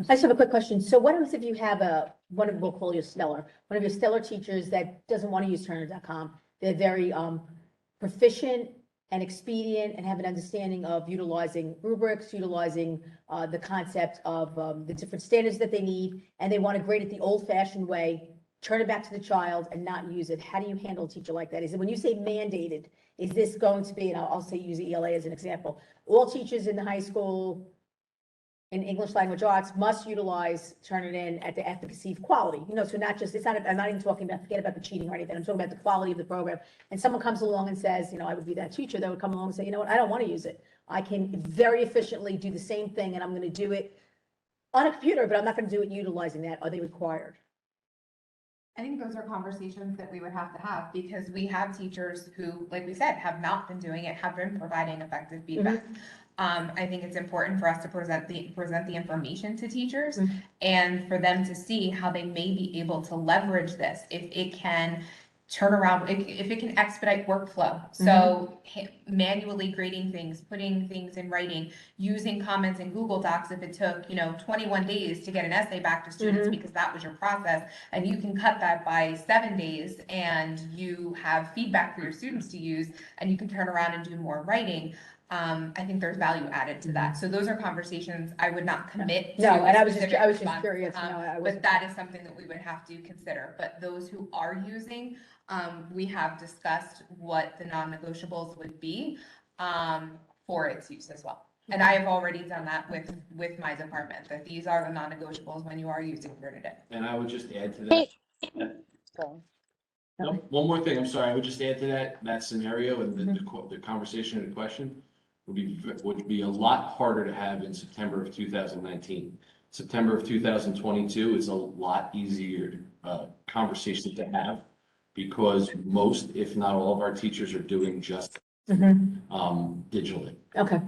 I just have a quick question. So what happens if you have we'll call you stellar, one of your stellar teachers that doesn't want to use Turner.com? They're very proficient and expedient and have an understanding of utilizing rubrics, utilizing the concept of the different standards that they need, and they want to grade it the old-fashioned way, turn it back to the child and not use it. How do you handle a teacher like that? Is it, when you say mandated, is this going to be, and I'll say use ELA as an example, all teachers in the high school in English language arts must utilize Turnitin at the efficacy of quality, so not just, I'm not even talking about, forget about the cheating or anything, I'm talking about the quality of the program. And someone comes along and says, I would be that teacher that would come along and say, you know what, I don't want to use it. I can very efficiently do the same thing and I'm going to do it on a computer, but I'm not going to do it utilizing that. Are they required? I think those are conversations that we would have to have, because we have teachers who, like we said, have not been doing it, have been providing effective feedback. I think it's important for us to present the information to teachers and for them to see how they may be able to leverage this, if it can turn around, if it can expedite workflow. So manually grading things, putting things in writing, using comments in Google Docs, if it took 21 days to get an essay back to students because that was your process, and you can cut that by 7 days and you have feedback for your students to use, and you can turn around and do more writing. I think there's value added to that. So those are conversations I would not commit to. No, and I was just curious. But that is something that we would have to consider. But those who are using, we have discussed what the non-negotiables would be for its use as well. And I have already done that with my department, that these are the non-negotiables when you are using TurnItIn. And I would just add to that. No, one more thing, I'm sorry, I would just add to that scenario and the conversation and the question would be a lot harder to have in September of 2019. September of 2022 is a lot easier conversation to have, because most, if not all, of our teachers are doing just digitally. Okay.